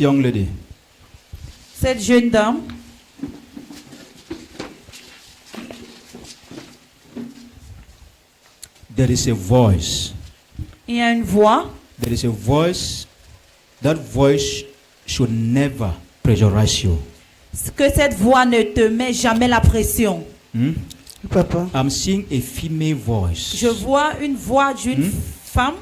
Young lady, Cette jeune dame, there is a voice. il y a une voix. There is a voice. That voice should never pressurize you. Que cette voix ne te met jamais la pression. Papa. I'm seeing a female voice. Je vois une voix d'une femme,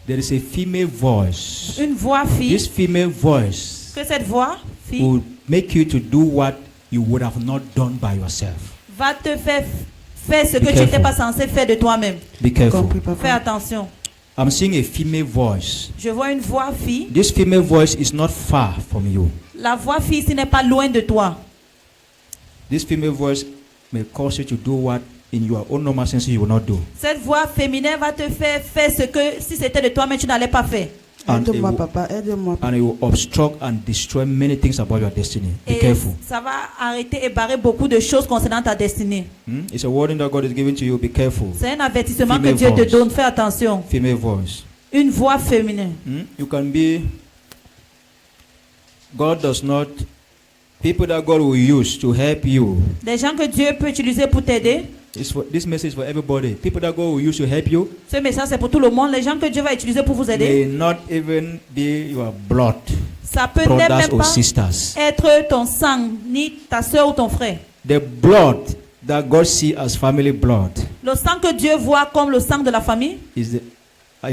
There is a female voice. une voix fille. This female voice Que cette voix fille will make you to do what you would have not done by yourself. va te faire ce Be que tu n'étais careful. pas censé faire de toi-même. Be careful. Compris, Fais papa. attention. I'm seeing a female voice. Je vois une voix fille. This female voice is not far from you. La voix fille, ce n'est pas loin de toi. This female voice may cause you to do what in your own normal sense you will not do. Cette voix féminine va te faire ce que si c'était de toi-même, tu n'allais pas faire. And it Aide-moi, will- papa. Aide-moi. And it will obstruct and destroy many things about your destiny. Be Et careful. ça va arrêter et barrer beaucoup de choses concernant ta destinée. It's a warning that God is giving to you. Be careful. C'est un avertissement que Female Dieu te voice. donne. Fais attention. Female voice. Une voix féminine. You can be. God does not. People that God will use to help you. Des gens que Dieu peut utiliser pour t'aider. This message for everybody. People that God will use to help you Ce message, c'est pour tout le monde. Les gens que Dieu va utiliser pour vous aider. may not even be your blood Ça peut brothers même or pas sisters. être ton sang, ni ta soeur ou ton frère. The blood that God see as family blood Le sang que Dieu voit comme le sang de la famille, is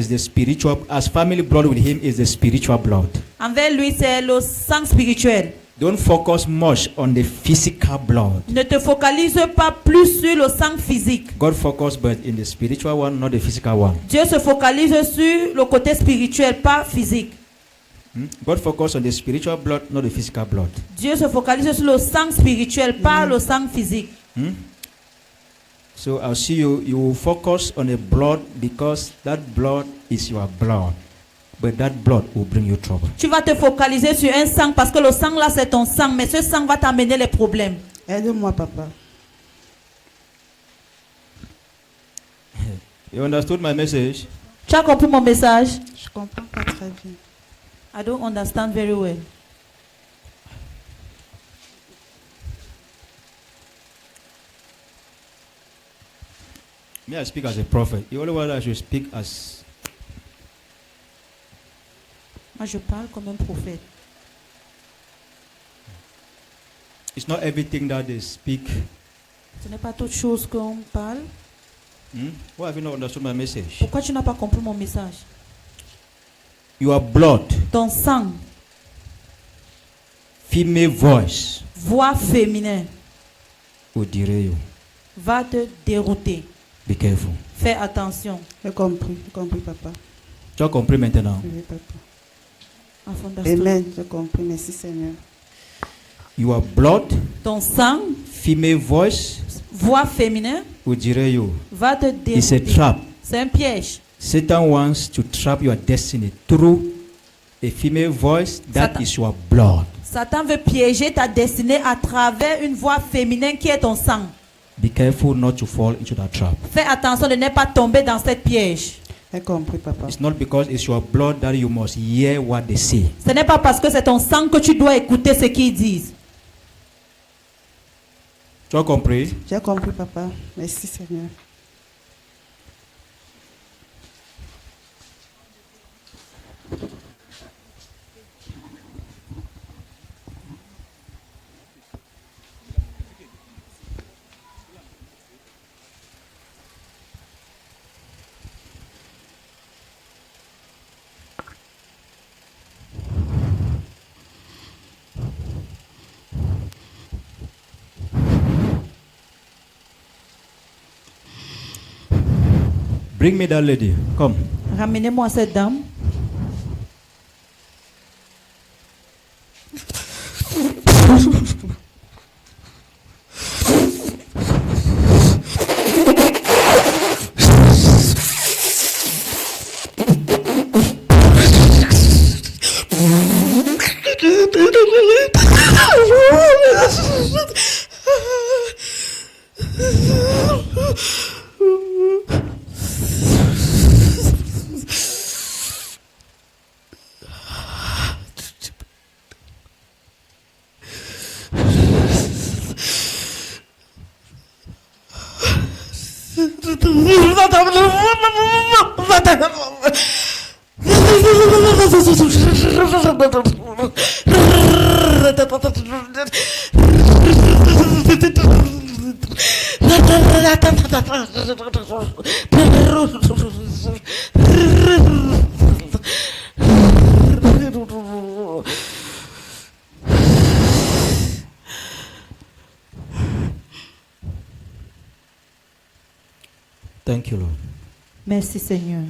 the spiritual. As family blood with Him is the spiritual blood. envers lui, c'est le sang spirituel. Don't focus much on the physical blood. Ne te focalise pas plus sur le sang physique. God focus but in the spiritual one, not the physical one. Dieu se focalise sur le côté spirituel, pas physique. God focus on the spiritual blood, not the physical blood. Dieu se focalise sur le sang spirituel, pas le sang physique. So I'll see you. You will focus on the blood because that blood is your blood, but that blood will bring you trouble. Tu vas te focaliser sur un sang parce que le sang là c'est ton sang, mais ce sang va t'amener les problèmes. Aide-moi, papa. You understood my message? Tu as compris mon message? Je comprends pas très bien. I don't understand very well. May I speak as a prophet? The only one I should speak as. Moi je parle comme un prophète. It's not everything that they speak. Ce n'est pas toute chose qu'on parle. Why have you not understood my message? Pourquoi tu n'as pas compris mon message? Your blood, Ton sang, female voice, voix féminin, will derail you. va te dérouter. Be careful. Fais attention. J'ai compris, papa. Tu as compris maintenant? Oui, papa. Enfant d'Astor. Amen. J'ai compris. Merci, Seigneur. Your blood, Ton sang, female voice, voix féminin, will derail you. va te It's a dérouter. trap. C'est un piège. Satan wants to trap your destiny through a female voice that Satan. is your blood. Satan veut piéger ta destinée à travers une voix féminine qui est ton sang. Be careful not to fall into that trap. Fais attention de ne pas tomber dans cette piège. J'ai compris, papa. It's not because it's your blood that you must hear what they say. Ce n'est pas parce que c'est ton sang que tu dois écouter ce qu'ils disent. Tu as compris? J'ai compris, papa. Merci, Seigneur. Bring me that lady. Come. Ramenez-moi cette dame. Thank you, Lord. Merci Seigneur.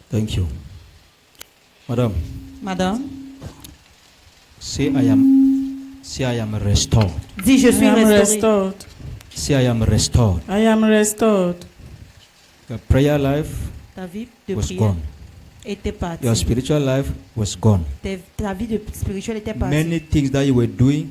Thank you. Madam, Madame, say I am restored. dis je suis I am restaurée. restored. Say I am restored. I am restored. Your prayer life Ta vie de was prière gone. était partie. Your spiritual life was gone. Ta vie de spirituelle était partie. Many things that you were doing,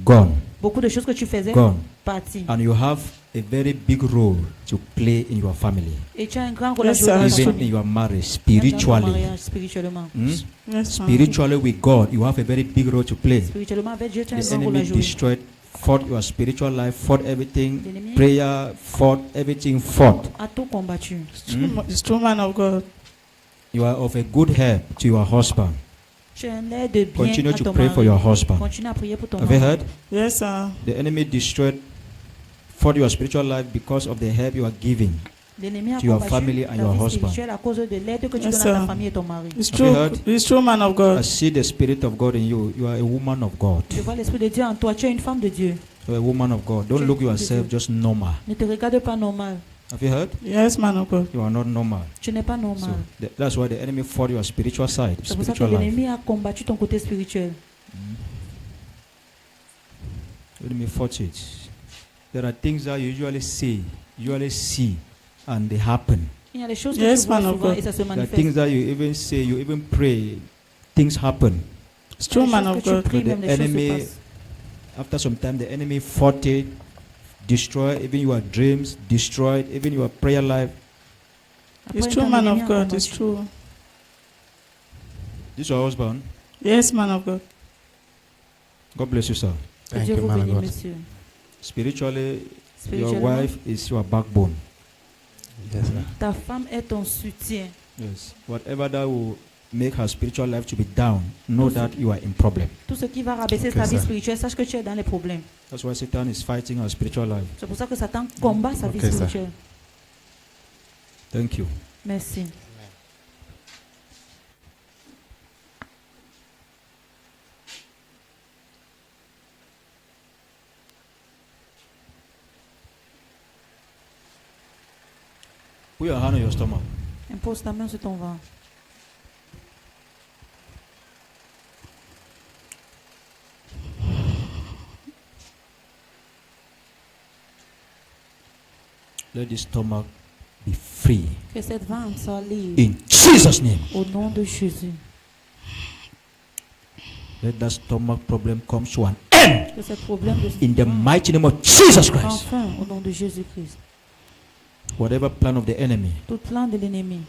gone. Beaucoup de choses que tu faisais, Gone. parties. And you have a very big role to play in your family, Et tu as un grand rôle à Yes, jouer dans ta sir. even famille. in your marriage, Dans ton spiritually. mariage, spirituellement. Hmm? Yes, ma'am. Spiritually with God, you have a very big role to play. Spirituellement avec Dieu, tu as un The grand rôle à enemy jouer. destroyed, fought your spiritual life, fought everything. L'ennemi Prayer, fought everything, fought. a tout combattu. It's true, man of God. You are of a good help to your husband. Tu as un air de bien Continue à to ton pray for mari. your husband. Continue à prier pour ton Have you mari. heard? Yes, sir. The enemy destroyed, fought your spiritual life because of the help you are giving. L'ennemi a to your combattu family and ta your vie husband. spirituelle à cause de l'aide que tu Yes, donnes à ta sir. famille et ton mari. It's Have you true. heard? It's true, man of I God. see the Spirit of God in you. You are a woman of God. Je vois l'Esprit de Dieu en toi. Tu es une femme de Dieu. You are a woman of God. Don't look yourself just normal. Ne te regarde pas normal. Have you heard? Yes, man of God. You are not normal. Tu n'es pas So normal. that's why the enemy fought your spiritual side, C'est pour ça que spiritual life. l'ennemi a combattu ton côté spirituel. The enemy fought it. There are things that you usually see, and they happen. Il y a des choses que Yes, tu vois man of souvent God. et ça se There are manifeste. things that you even say, you even pray, things happen. It's Il y a true, des man choses of que tu God. pries, But the même les choses se enemy, passent. after some time, the enemy fought it, destroyed even your dreams, destroyed even your prayer life. Après, It's un true, temps, man l'ennemi of a God. It's combattu. true. This is your husband. Yes, man of God. God bless you, sir. Que Thank Dieu you, vous man of bénisse, God. monsieur. Spiritually, your Spirituellement, wife is your backbone. Yes, sir. ta femme est ton soutien. Yes. Whatever that will make her spiritual life to be down, know that you are in problem. Tout ce qui va rabaisser Ok, ta vie ça. spirituelle, sache que tu es dans les problèmes. That's why Satan is fighting her spiritual life. C'est pour ça que Satan combat sa vie Ok, ça. spirituelle. Thank you. Merci. Put your hand on your stomach. Impose ta main sur ton ventre. Let this stomach be free. Que cette ventre soit libre. In Jesus' name. Au nom de Jésus. Let that stomach problem come to an end. Que ce problème de In the mighty name of Jesus Christ. enfin, au nom de Jésus-Christ. Whatever plan of the enemy Tout plan de l'ennemi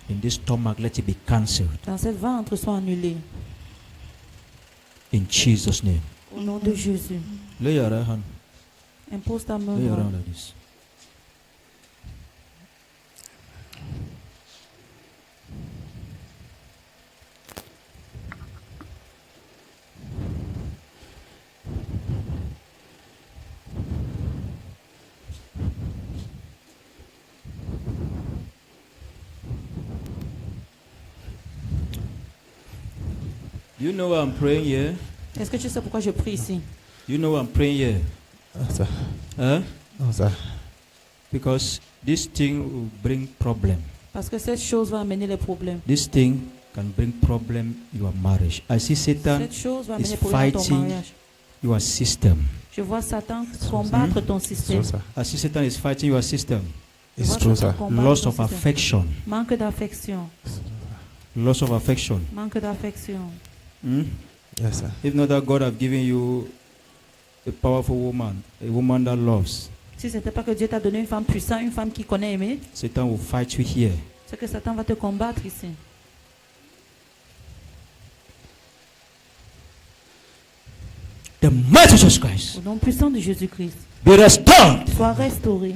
in this stomach, let it be cancelled. dans cette ventre soit annulé. In Jesus' name. Au nom de Jésus. Lay your right hand. Impose ta main Lay your droite. hand like this. You know why I'm praying here? Est-ce que tu sais pourquoi je prie ici? You know why I'm praying here? Oh, sir. Huh? Oh, sir. Because this thing will bring problem. Parce que cette chose va amener les problèmes. This thing can bring problem in your marriage. I see Satan, Cette chose va amener is les problèmes dans ton fighting mariage. your system. Je vois Satan combattre ton It's système. true, sir. I see Satan is fighting your system. Je It's vois true, Satan sir. combattre Loss ton of système. affection. Manque d'affection. Loss of affection. Manque d'affection. Hmm? Yes, sir. If not that God have given you a powerful woman, a woman that loves, Si ce n'était pas que Dieu t'a donné une femme puissante, une femme qui connaît aimer, Satan will fight you here. c'est que Satan va te combattre ici. the mighty Jesus Christ, Au nom puissant de Jésus-Christ. be restored, Sois restauré.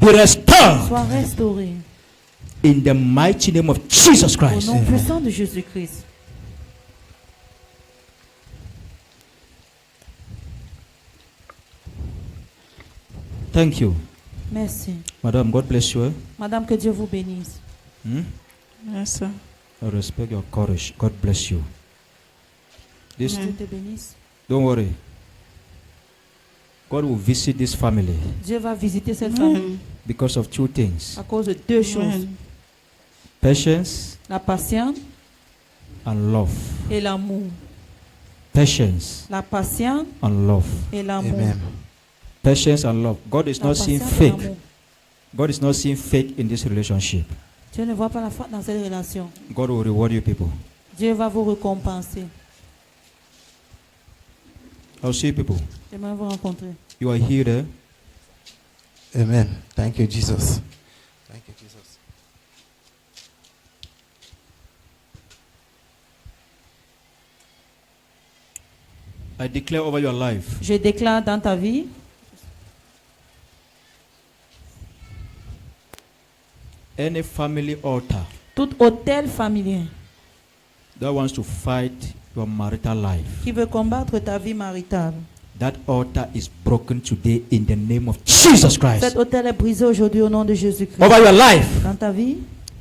be restored Sois restauré. in the mighty name of Jesus Au Christ. nom puissant de Jésus-Christ. Thank you. Merci. Madam, God bless you. Madame, que Dieu vous bénisse. Yes, sir. I respect your courage. God bless you. This, Dieu te bénisse. don't worry. God will visit this family Dieu va visiter cette famille because of two things: à cause de deux choses. Amen. patience La patience and love. et l'amour. Patience La patience and love. et l'amour. Amen. Patience and love. God is La not seeing patience et fake. l'amour. God is not seeing fake in this relationship. Dieu ne voit pas la foi dans cette relation. God will reward you people. Dieu va vous récompenser. I'll see you people. J'aimerais vous rencontrer. You are here there. Amen. Thank you, Jesus. Thank you, Jesus. I declare over your life, Je déclare dans ta vie, any family altar tout hôtel familier that wants to fight your marital life, qui veut combattre ta vie maritale. that altar is broken today in the name of Jesus Cet Christ. hôtel est brisé aujourd'hui au nom de Jésus-Christ. Over your life, Dans ta vie,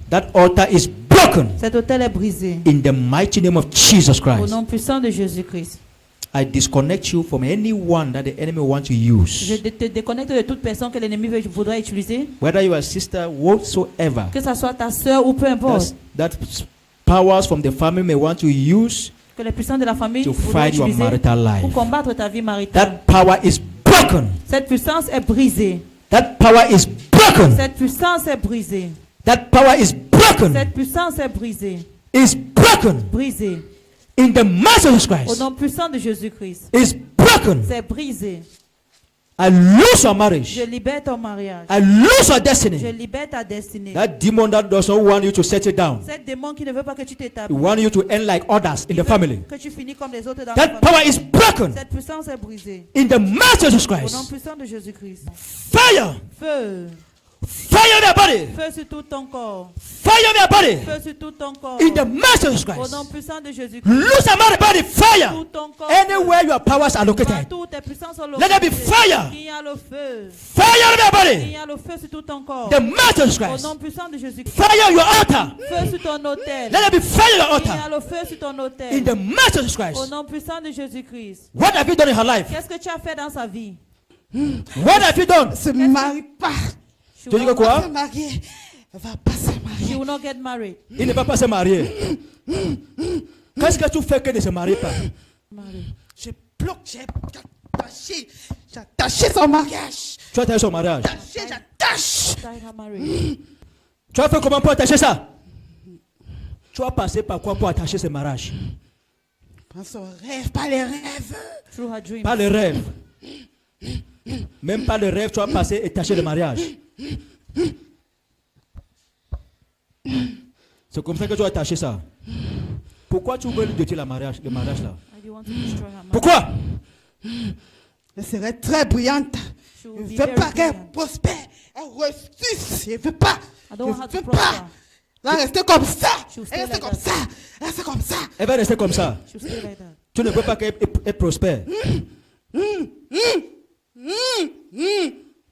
that altar is broken cet hôtel est brisé in the mighty name of Jesus au Christ. nom puissant de Jésus-Christ. I disconnect you from anyone that the enemy wants to Je use. te déconnecte de toute personne que l'ennemi voudrait utiliser, Whether you are a sister, whatsoever, que ce soit ta soeur ou peu importe, that powers from the family may want to use que les puissants de la famille to voudraient fight your utiliser marital pour life. combattre ta vie maritale. That power is broken. Cette puissance est brisée. That power is broken. Cette puissance est brisée. That power is broken. Cette puissance est brisée. Is broken Brisée. in the mighty Jesus Au Christ. nom puissant de Jésus-Christ. Is broken. C'est brisé. I lose your marriage. Je libère ton mariage. I lose your Je destiny. libère ta destinée. That demon that does not want you to settle down. Cet démon qui ne veut pas que tu He t'établisses. wants you to end like others in the family. Que tu finis comme les autres dans la That famille. power is broken Cette puissance est brisée. in the mighty Jesus Au nom Christ. puissant de Jésus-Christ. Fire. Feu. Fire their body. Feu sur tout ton corps. Fire their body. Feu sur tout ton corps. In the mighty Jesus Au Christ. nom puissant de Jésus-Christ. Lose your married body. Fire. Tout ton corps. Anywhere your powers are located. Partout tes puissances sont Let there be localisées. fire. Il y a le feu. Fire their Il body. y a le feu sur tout ton corps. The mighty Jesus Au Christ. nom puissant de Jésus-Christ. Fire your altar. Feu sur ton autel. Let there be fire your Il y a altar. le feu sur ton In autel. the mighty Jesus Au Christ. nom puissant de Jésus-Christ. What have you done in her life? Qu'est-ce que tu as fait dans sa vie? What have you done? Se marie pas. She Tu dis will que quoi? Se marier. Elle va pas se She marier. will not get married. Il ne va pas se marier. Qu'est-ce que tu fais que ne se marie pas? Je bloque, j'ai attaché son mariage. Tu as attaché son mariage. J'attache. Tie her marriage. Tu as fait comment pour attacher ça? Tu as passé par quoi pour attacher ce mariage? Prends son rêve, pas les rêves. Through her dream. Pas le rêve. Même pas le rêve, tu as passé et attaché le mariage. C'est comme ça que tu as attaché ça. Pourquoi tu veux lui détruire le mariage là? I do want to destroy her marriage. Pourquoi? Elle serait très brillante. She Je will ne be veux very pas qu'elle brilliant. prospère. Elle ressuscite. Je ne veux pas. I don't want her Je to ne veux pas. prosper. Elle va rester comme ça. She'll Elle stay reste like comme that. ça. Elle reste comme ça. Elle va rester comme ça. She'll stay like that. Tu ne veux pas qu'elle prospère.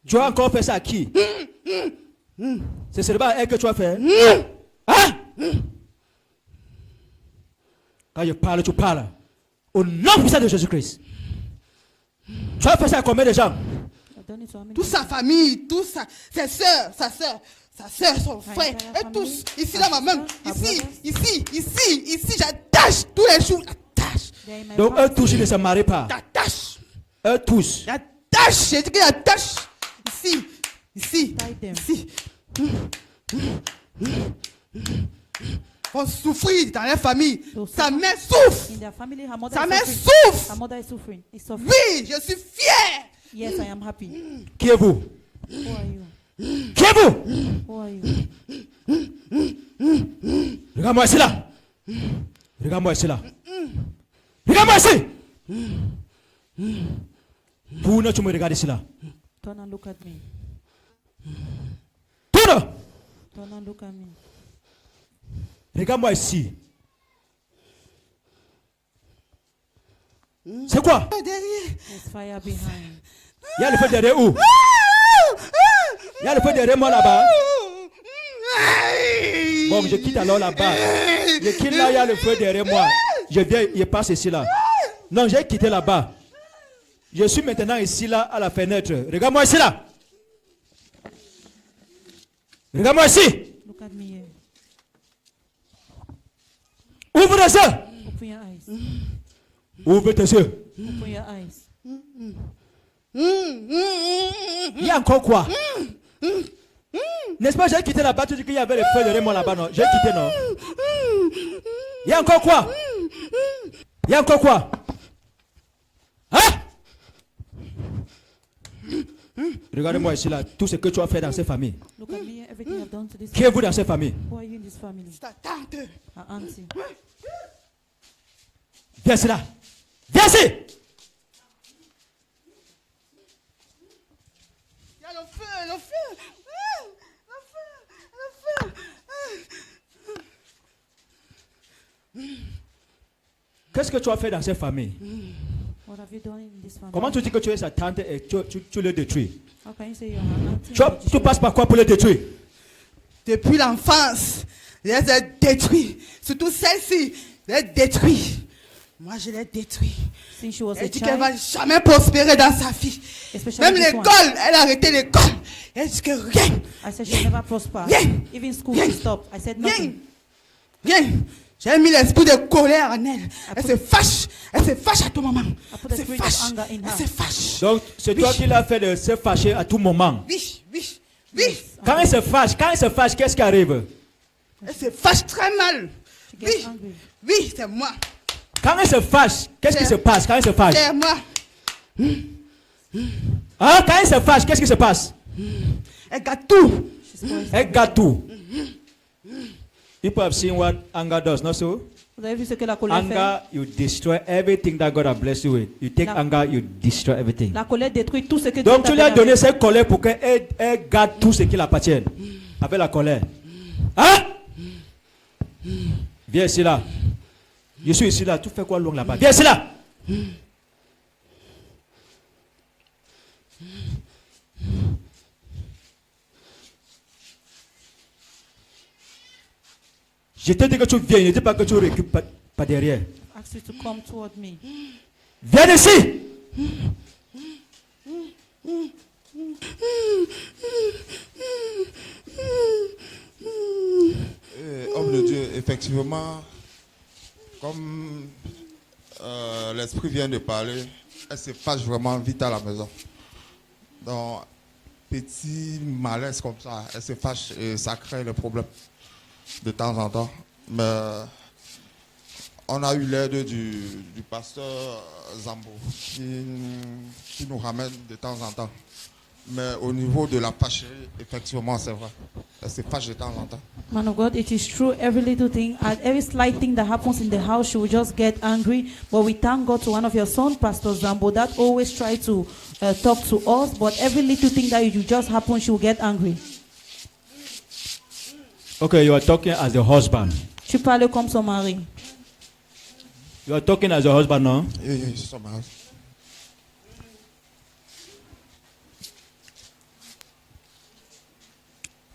Tu as encore fait ça à qui? Ce serait pas à elle que tu as fait. Hein? Quand je parle, tu parles. Au nom puissant de Jésus-Christ. Tu as fait ça à combien de gens? I've done it to how many Toute people? sa famille, tout ça, ses soeurs, sa soeur, son frère, et tous, ici là, ma main, ici, j'attache tous les jours, j'attache, They are in my Donc eux heart. tous, ils ne se marient pas. j'attache, Eux tous. j'attache, j'ai dit que j'attache, ici, Tie them. ici. On souffrit dans la famille, sa mère souffre, In their family, her mother sa is mère suffering. Her souffre. mother is suffering. Is suffering. Oui, je suis fier. Yes, I am happy. Qui est vous? Who are you? Qui est vous? Who are you? Regarde-moi ici là. Regarde-moi ici là. Regarde-moi ici. Tourne, tu me regardes ici là. Turn and look at me. Tourne. Turn and look at me. Regarde-moi ici. C'est quoi? Derrière. There's fire behind. Il y a le feu derrière où? Il y a le feu derrière moi là-bas. Bon, je quitte alors là-bas. Je quitte là, il y a le feu derrière moi. Je viens, je passe ici là. Non, j'ai quitté là-bas. Je suis maintenant ici là à la fenêtre. Regarde-moi ici là. Regarde-moi ici. Look at me here. Ouvre les yeux. Open your eyes. Ouvre tes yeux. Open your eyes. Il y a encore quoi? N'est-ce pas, j'ai quitté là-bas, tu dis qu'il y avait le feu derrière moi là-bas, non? J'ai quitté, non? Il y a encore quoi? Il y a encore quoi? Hein? Regardez-moi ici là, tout ce que tu as fait dans cette famille. Look at me here. Everything I've done to this Qui êtes-vous dans cette famille? Who are you in this family? Ta tante. Our auntie. Viens ici là. Viens ici. Il y a le feu, le feu. Le feu, le feu. Qu'est-ce que tu as fait dans cette famille? What have you done in this family? Comment tu dis que tu es sa tante et tu le détruis? How can you say you're an auntie? Tu passes par quoi pour le détruire? Depuis l'enfance, je les ai détruits. Surtout celle-ci, je l'ai détruite. Moi, je l'ai détruite. Since she was a Elle dit qu'elle ne child, va jamais prospérer dans sa vie. especially Même this one. l'école, elle a arrêté l'école. Elle dit que rien, I said she'll never prosper. Yeah. Even school, Yeah. she stopped. I said rien, nothing. rien. J'ai mis l'esprit de colère en elle. Elle se fâche. Elle se fâche à tout moment. put the Elle se spirit of fâche. anger in Elle her. se fâche. Donc, c'est toi qui l'as fait de se fâcher à tout moment. Oui, oui, oui. Quand elle se fâche, qu'est-ce qui arrive? Elle se fâche très mal. She gets Oui, angry. oui, c'est moi. Quand elle se fâche, qu'est-ce qui se passe quand elle se fâche? C'est moi. Hein? Quand elle se fâche, qu'est-ce qui se passe? Elle gâte tout. She's poisoned. Elle gâte tout. People have seen what anger does, not so? Vous avez vu ce que la colère fait? Anger, you destroy everything that God has blessed you with. You take La- anger, you destroy everything. La colère détruit tout ce que Dieu Donc t'a tu lui as donné. donné cette colère pour qu'elle garde tout ce qui l'appartient. Avec la colère. Hein? Viens ici là. Je suis ici là. Tu fais quoi loin là-bas? Viens ici là. Je te dis que tu viens, ne dis pas que tu récupères pas derrière. Ask you to come toward me. Viens ici. Homme de Dieu, effectivement, comme l'Esprit vient de parler, elle se fâche vraiment vite à la maison. Donc, petit malaise comme ça, elle se fâche et ça crée le problème de temps en temps. Mais on a eu l'aide du pasteur Zambo qui nous ramène de temps en temps. Mais au niveau de la fâcherie, effectivement, c'est vrai. Elle se fâche de temps en temps. Man of God, it is true. Every little thing, at every slight thing that happens in the house, she will just get angry. But we thank God to one of your sons, Pastor Zambo, that always try to talk to us. But every little thing that you just happen, she will get angry. Okay, you are talking as a husband. Tu parles comme son mari. You are talking as a husband, no? Et ça marche.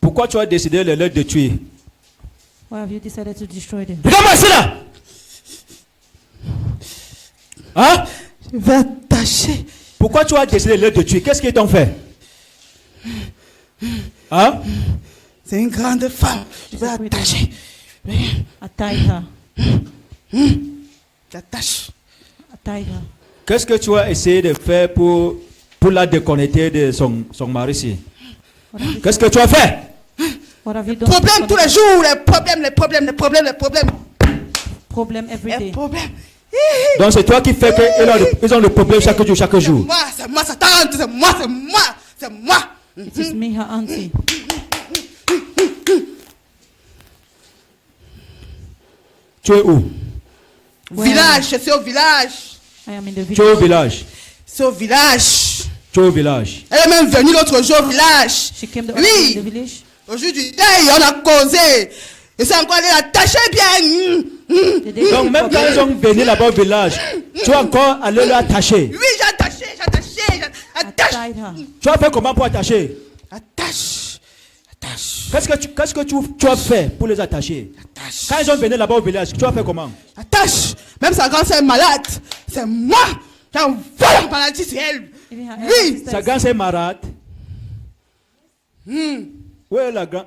Pourquoi tu as décidé de les détruire? Why have you decided to destroy them? Regarde-moi ici là. Hein? Je vais attacher. Pourquoi tu as décidé de les détruire? Qu'est-ce qu'ils t'ont fait? Hein? C'est une grande femme. Je vais attacher. I tied her. J'attache. I tied her. Qu'est-ce que tu as essayé de faire pour la déconnecter de son mari ici? What have you, Qu'est-ce que tu as fait? what have you done? Problème tous les jours. Les problèmes, les problèmes, les problèmes, les problèmes. Problem every Les day. problèmes. Donc c'est toi qui fais qu'ils ont le problème chaque jour, chaque jour. C'est moi, sa tante. C'est moi, c'est moi. C'est moi. It is me, her auntie. Tu es où? Where? Village, je suis au village. I am in the Tu es au village. village. C'est au village. Tu es au village. Elle est même venue l'autre jour au village. She came the other day in the Oui. village. Au jour du deuil, on a causé. Et c'est encore allé l'attacher bien. The day Donc même quand ils sont venus là-bas au village, tu as encore allé l'attacher. Oui, j'ai attaché. I Attache. tied her. Tu as fait comment pour attacher? Attache. Qu'est-ce que tu as fait pour les attacher? Attache. Quand ils sont venus là-bas au village, tu as fait comment? Attache. Même sa grand-sœur est malade. C'est moi qui envoie la maladie sur elle. Even her Oui. elder sister Sa is grand est malade. Où est la grand?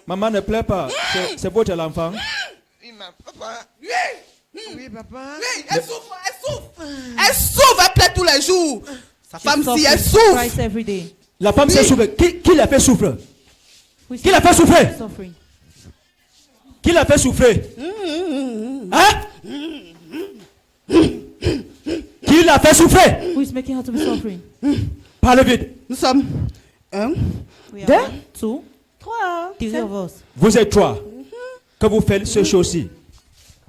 Maman ne pleure pas. C'est votre l'enfant. Oui, ma papa. Oui. Oui, papa. Oui, elle souffre. Elle souffre, elle plaît tous les jours. Sa femme, si suffering. elle She souffre. cries every day. La femme s'est souffert. Qui l'a fait souffrir? Who is Qui l'a fait souffrir? suffering? Qui l'a fait souffrir? Hein? Qui l'a fait souffrir? Who is making her to be suffering? Parlez vite. Nous sommes un, We deux, are 1, 2, trois. 3 of us. Vous êtes trois que vous faites ce chose-ci.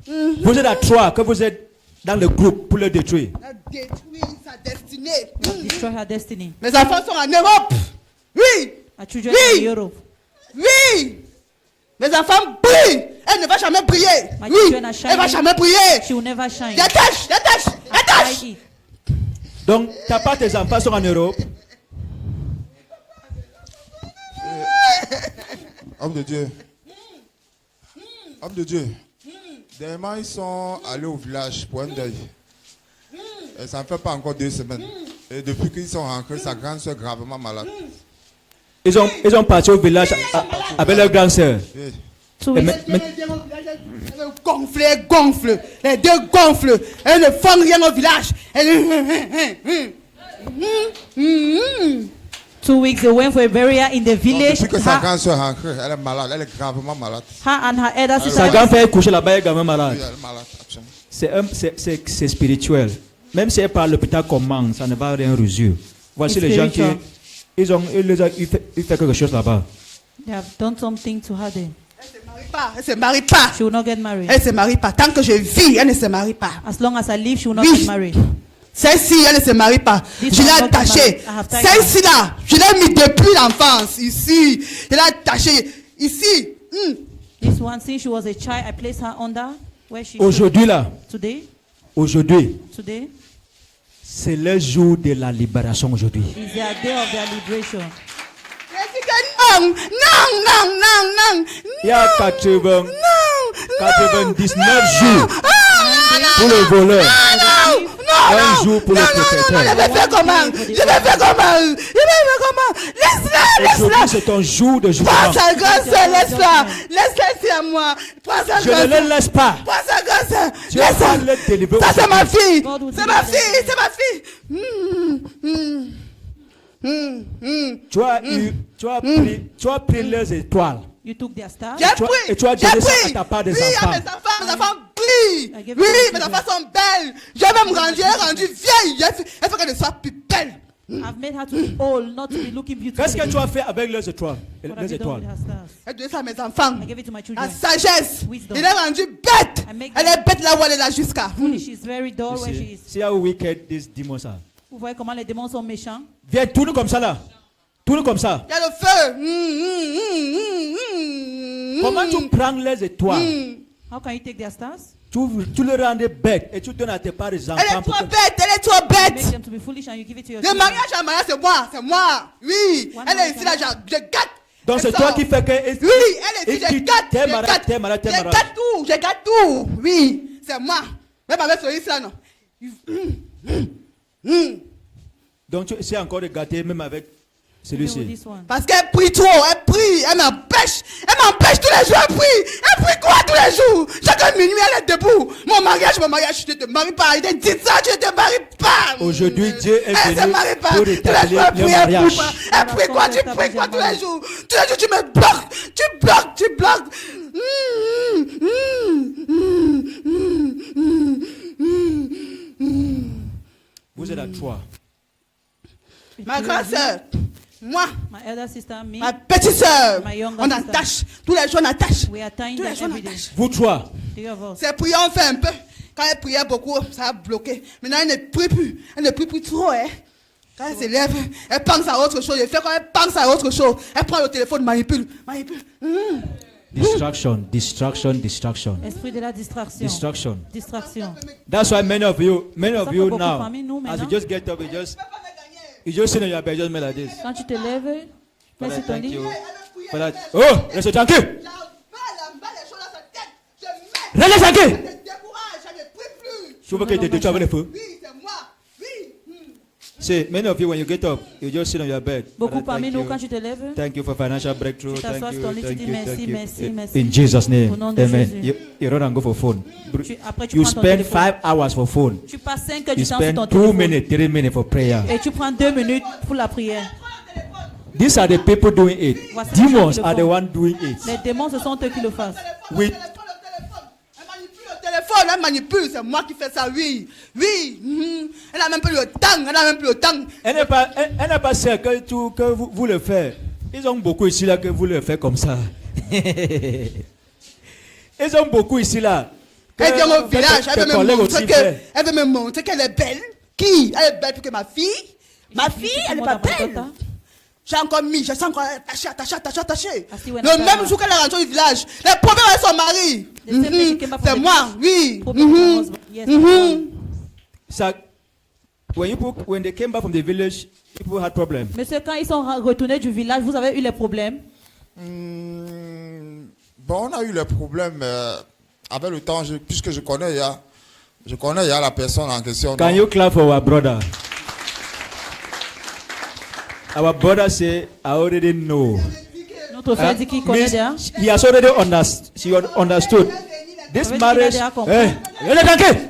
Vous êtes à trois que vous êtes dans le groupe pour le détruire. Elle a détruit sa destinée. Destroy her destiny. Mes enfants sont en Europe. Oui. Her children Oui. in Europe. Oui. Mes enfants brillent. Elle ne va jamais briller. My Oui. children are Elle va shining. jamais briller. She will never shine. Détache. Hide it. Donc, t'as pas tes enfants sont en Europe. Homme de Dieu. Homme de Dieu. Dernièrement, ils sont allés au village pour un deuil. Et ça ne fait pas encore 2 semaines. Et depuis qu'ils sont rentrés, sa grande soeur est gravement malade. Ils ont parti au village avec leur grande sœur. Oui. 2 Et weeks. Elle gonfle, elle gonfle. Les deux gonflent. Elle ne font rien au village. Elle... 2 weeks they went for a burial in the Donc, village. depuis que sa Her grande soeur est rentrée, elle est malade. Elle est gravement malade. and her elder Sa sister. grand-père est couché là-bas, elle est également Oui, malade. elle est malade, absolument. C'est spirituel. Même si elle parle à l'hôpital comment, ça ne va rien résoudre. Voici It's les gens qui spiritual. ils fait quelque chose là-bas. They have done something to her there. Elle se marie pas. She will not get married. Elle se marie pas. Tant que je vis, elle ne se marie pas. As long as I live, she will not Oui. get married. Celle-ci, elle ne se marie pas. This Je l'ai one not attachée. married. I have tied Celle-ci là, je l'ai mis depuis l'enfance. Ici. Je l'ai attachée. Ici. This one, since she was a child, I placed her under where she Aujourd'hui là, today. aujourd'hui, Today c'est le jour de la libération aujourd'hui. is their day of their liberation. Je dis que non. Il y a 99 jours pour le voleur, un jour pour le Je propriétaire. vais faire comment? Laisse-la. Aujourd'hui, c'est ton jour de jugement. Prends sa gosse, laisse-la. Laisse-la ici à moi. Prends sa Je ne gosse. le laisse pas. Prends sa gosse. Tu vas pas le délivrer. Ça, c'est ma fille. God will C'est ma deliver fille. them. Tu as pris les étoiles. You took their stars. J'ai tu as- pris. et tu as J'ai donné ça pris. à ta part des Oui, enfants. à mes enfants brillent. I gave Oui, it to mes them. enfants sont belles. J'ai même rendu vieille. Elle faut qu'elle ne soit plus belle. I've made her to be old, not to be looking beautiful. Qu'est-ce que tu as fait avec les étoiles? What have Les you done with étoiles. her stars? Elle donne ça à mes enfants. I gave it to my La children. sagesse. Wisdom. Il est rendu bête. I make Elle est bête là où elle est là jusqu'à. She's very dull where she is. See how wicked these demons are. Vous voyez comment les démons sont méchants? Viens, tourne comme ça là. Tourne comme ça. Il y a le feu. Comment tu prends les étoiles? How can you take their stars? Tu le rends bêtes et tu donnes à tes parents des Elle enfants. est trop bête. Elle est trop You make bête. them to be foolish and you give it to your Le children. mariage à mariage, c'est moi. Oui. One Elle est marriage ici là, à je gâte. Donc c'est Elle toi sort. qui fais que. Oui, elle est ici, Et je tu- gâte. t'es je malade, gâte. t'es malade, t'es Je malade. gâte tout. Oui, c'est moi. Même avec celui-ci là, non. Donc tu essaies encore de gâter même avec Even with celui-ci. this one. Parce qu'elle prie trop, elle prie, elle m'empêche tous les jours, elle prie quoi tous les jours? Chaque minuit elle est debout. Mon mariage, tu ne te maries pas. Il te dit ça, tu ne te maries pas. Aujourd'hui, Dieu est Elle se venu marie pas. pour Tous les jours, rétablir elle le prie, elle prie mariage. pas. Elle prie quoi, tu pries quoi tous les jours? Tous les jours tu me bloques, tu bloques. Vous êtes à trois. Ma grande soeur, moi, My elder sister, me, ma petite soeur, My younger on sister. attache. Tous les jours on attache. we are tying Tous them les jours on every day. attache. Vous trois. 3 of us. C'est prier, on fait un peu. Quand elle priait beaucoup, ça a bloqué. Maintenant, elle ne prie plus. Elle ne prie plus trop, hein. Quand elle se lève, elle pense à autre chose. Elle fait quand elle pense à autre chose. Elle prend le téléphone, manipule. Distraction, distraction, distraction. Esprit de la distraction. Distraction. Distraction. That's why many of you Ça fait beaucoup now, parmi nous as you maintenant. just get up, you just sit on your bed, just make like this. Quand tu te lèves, mets Father, sur ton thank lit. you. Father, oh, restez tranquille. Restez tranquille. Tu veux que tu te avec le feu? Oui, c'est moi. Oui. See, many of you, when you get up, you just sit on your bed. Beaucoup Father, parmi thank nous, you. quand tu te lèves, Thank you for financial breakthrough. Tu t'assois Thank sur ton you, lit, tu thank dis you, merci, thank you. merci, In- merci. In Jesus' Au name, nom de amen. Jésus. You don't and go for phone. Après tu You prends ton spend téléphone. 5 hours for phone. Tu passes 5 heures You du temps sur spend ton 2 téléphone. minutes, 3 minutes for prayer. Et tu prends 2 minutes pour la prière. These are the people doing it. Voici les gens Demons qui le are the font. one doing it. Les démons, ce sont eux qui le fassent. Oui. Elle manipule, c'est moi qui fais ça, oui. Oui. Elle n'a même plus le temps. Elle n'est pas sûre que vous le faites. Ils ont beaucoup ici là que vous le faites comme ça. Ils ont beaucoup ici là. Elle vient au village, tes collègues aussi font. elle veut me montrer qu'elle est belle. Qui? Elle est belle plus que ma fille. Ma fille, elle n'est pas belle. J'ai encore mis, je suis encore attaché. Le même jour qu'elle est rentrée au village, les problèmes avec son mari. C'est moi, oui. So, when they came back from the village, people had problems. Monsieur, quand ils sont retournés du village, vous avez eu les problèmes? Bon, on a eu les problèmes avec le temps, puisque je connais la personne en question. Can you clap for our brother? Our brother say, I already know. Notre frère dit qu'il connaît déjà. He has already understood. This Ça veut dire qu'il a marriage. déjà compris. Hey, allez, tranquille.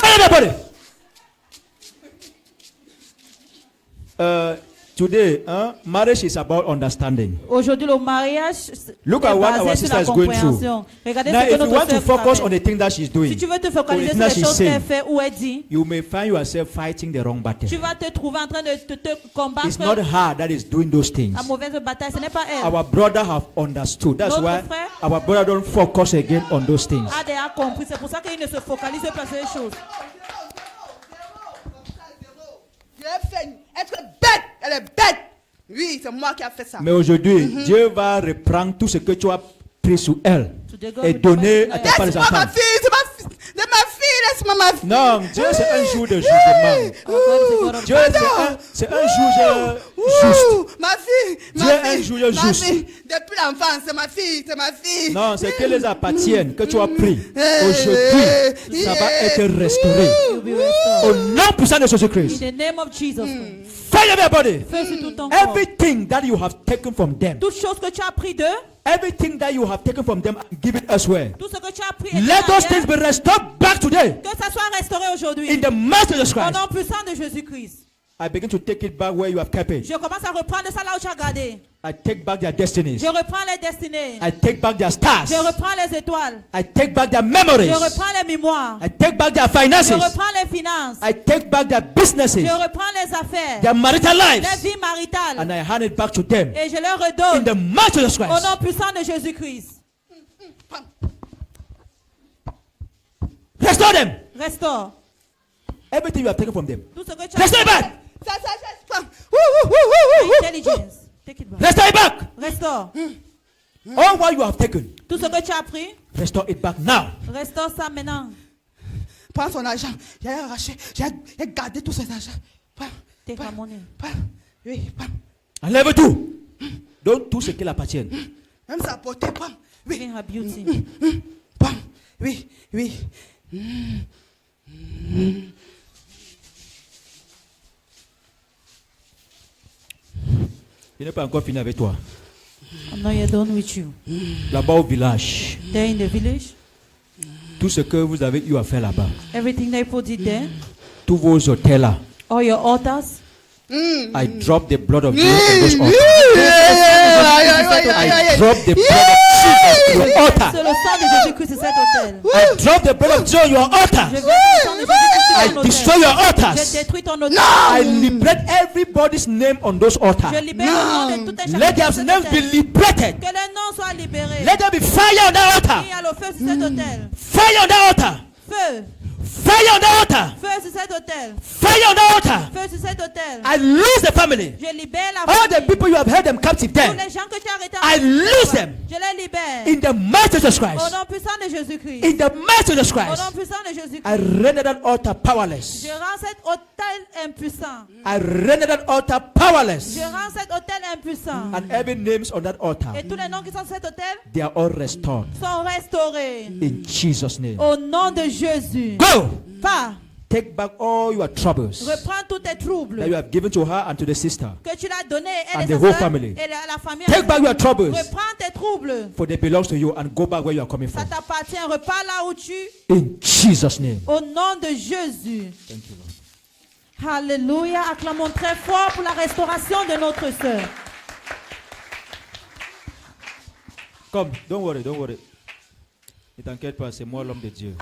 Allez, d'abord. Today, marriage is about understanding. Aujourd'hui, le mariage Look est at what basé our sur sister la is going through. compréhension. Regardez Now, ce que if you notre want to frère focus on travaille. the thing that she's doing, Si tu veux te or focaliser the sur thing that les she's choses qu'elle saying, fait ou elle dit, you may find yourself fighting the wrong battle. tu vas te trouver en train de te combattre It's not her that is doing those things. la mauvaise bataille. Ce n'est pas elle. Our brother have understood. That's Notre why frère our brother don't focus again on those things. A déjà compris. C'est pour ça qu'il ne se focalise pas sur les choses. Je l'ai fait être bête. Elle est bête. Oui, c'est moi qui a fait ça. Mais aujourd'hui, Dieu va reprendre tout ce que tu as pris sur elle et donner à ta part les Laisse-moi ma enfants. fille, c'est ma fille, laisse-moi ma fille. Non, Dieu c'est un jour de jugement. Dieu c'est un jour juste. Ma fille, Dieu est un jour ma juste. fille. Depuis l'enfance, c'est ma fille. Non, c'est que les appartiennent que tu as pris. Aujourd'hui, ça va être restauré. You'll be restored. Au nom puissant de In Jésus-Christ. the name of Jesus. Fire everybody. Fais sur tout ton corps. Everything that you have taken from them. Toute chose que tu as pris d'eux, Everything that you have taken from them and give it elsewhere. tout ce que tu as pris, Let those things be restored back today. que ça soit restauré aujourd'hui. In the master of Jesus Au Christ. nom puissant de Jésus-Christ. I begin to take it back where you have kept it. Je commence à reprendre ça là où tu as gardé. I take back their destinies. Je reprends les destinées. I take back their stars. Je reprends les étoiles. I take back their memories. Je reprends les mémoires. I take back their Je finances. reprends les finances. I take back their businesses. Je reprends les affaires. Their marital Les lives. vies maritales. And I hand it back to them. Et je leur In redonne. the master of Jesus Au Christ. nom puissant de Jésus-Christ. Restore them. Restaure. Everything you have taken from them. Tout ce que tu as Restore it back. Intelligence. Take it back. Restore it back. Restaure. All what you have taken. Tout ce que tu as pris, Restore it back now. restaure ça maintenant. Prends son argent. J'ai arraché. J'ai gardé tout cet argent. Prends. Take my money. Prends. Oui, prends. Enlève tout. Donne tout ce qu'il appartient. Même sa beauté, prends. Oui. Even her beauty. Prends. Oui, oui. Je n'ai pas encore fini avec toi. I'm not yet done with you. Là-bas au village, There in the village, tout ce que vous avez eu à faire là-bas, everything they put it there, tous vos hôtels là, all your altars, I drop the blood of Jesus on those altars. I drop the blood of Jesus on your altar. c'est le sang de Jésus-Christ sur cet hôtel. I drop the blood of Jesus on your altar. Je vais le sang de Jésus-Christ sur I ton destroy hôtel. your Je altars. détruis ton hôtel. I liberate everybody's name on those altars. Je libère le nom de tout un Let chacun their sur cet names be hôtel. liberated. Que les noms soient libérés. Let there be fire on that altar. Il y a le feu sur cet hôtel. Fire on that altar. Feu. Fire on the altar. Feu sur cet autel. Fire on the altar. Feu sur cet autel. I lose the family. Je libère la All the famille. people you have held them captive Tous there. les gens que tu as arrêtés. I lose them. Je les libère. In the mighty Jesus Au Christ. nom puissant de Jésus-Christ. In the mighty Jesus Au nom Christ. puissant de Jésus-Christ. I render that altar powerless. Je rends cet autel impuissant. I render that altar powerless. Je rends cet autel impuissant. And every names on that altar, Et tous les noms qui sont sur cet autel they are all restored. sont restaurés. In Jesus' name. Au nom de Jésus. Go. Va. Take back all your troubles Reprends tous tes troubles that you have given to her and to the sister. que tu l'as donné And et the les whole sœurs family. et la famille. Take back your troubles, Reprends tes troubles. for they belong to you, and go back where you are coming Ça from. t'appartient. Repars là où tu. In Jesus' name. Au nom de Jésus. Thank you, Lord. Alléluia. Acclamons très fort pour la restauration de notre sœur. Come, don't worry, don't worry. Ne t'inquiète pas, c'est moi l'homme de Dieu.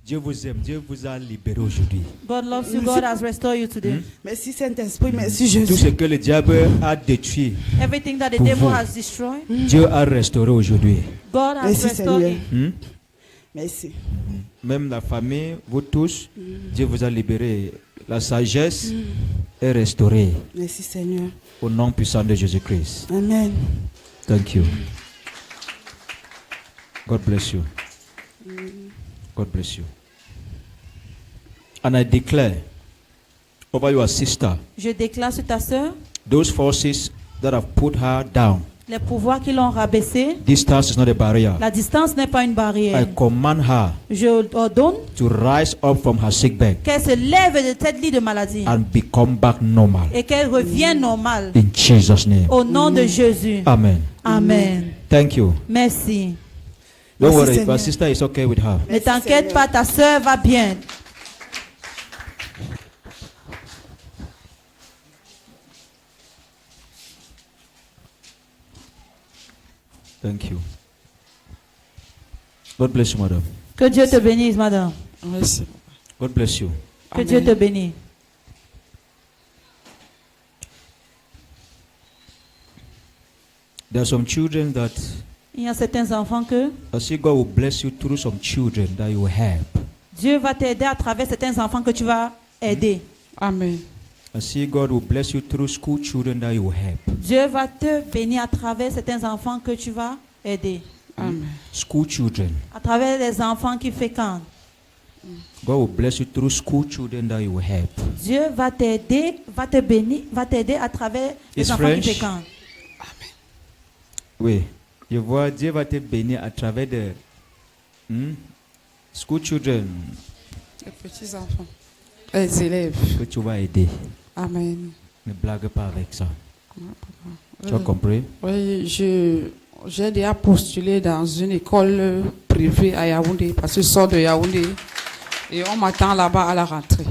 Dieu vous aime, Dieu vous a libéré aujourd'hui. God loves you. God has restored you today. Merci Saint-Esprit, merci Tout Jésus. ce que le diable a détruit, Everything that the Pour devil vous. has destroyed, Dieu a restauré aujourd'hui. God has Merci restored Seigneur. it. Merci. Même la famille, vous tous, Dieu vous a libéré. La sagesse est restaurée Merci Seigneur. au nom puissant de Jésus-Christ. Amen. Thank you. God bless you. God bless you. And I declare over your sister, Je déclare sur ta sœur those forces that have put her down, les pouvoirs qui l'ont rabaissé. distance is not a barrier. La distance n'est pas une barrière. I command her Je ordonne to rise up from her sick bed qu'elle se lève de cette lit de maladie and become back normal. et qu'elle revienne normale. In Jesus' name. Au nom de Jésus. Amen. Amen. Thank you. Merci. Don't Merci, worry, Seigneur. your sister is okay with her. Ne t'inquiète pas, ta sœur va bien. Thank you. God bless you, madam. Que Dieu te bénisse, madame. Merci. God bless you. Que Dieu te bénisse. There are some children that Il y a certains enfants que I see God will bless you through some children that you will help. Dieu va t'aider à travers certains enfants que tu vas aider. Amen. I see God will bless you through school children that you will help. Dieu va te bénir à travers certains enfants que tu vas aider. Amen. School children. À travers les enfants qui fréquentent. God will bless you through school children that you will help. Dieu va t'aider, va te bénir, va t'aider à travers les It's enfants French. qui fréquentent. Oui. Je vois Dieu va te bénir à travers de school children Les petits enfants. Les élèves. que tu vas aider. Amen. Ne blague pas avec ça. Tu as compris? Oui, j'ai déjà postulé dans une école privée à Yaoundé parce que je sors de Yaoundé et on m'attend là-bas à la rentrée.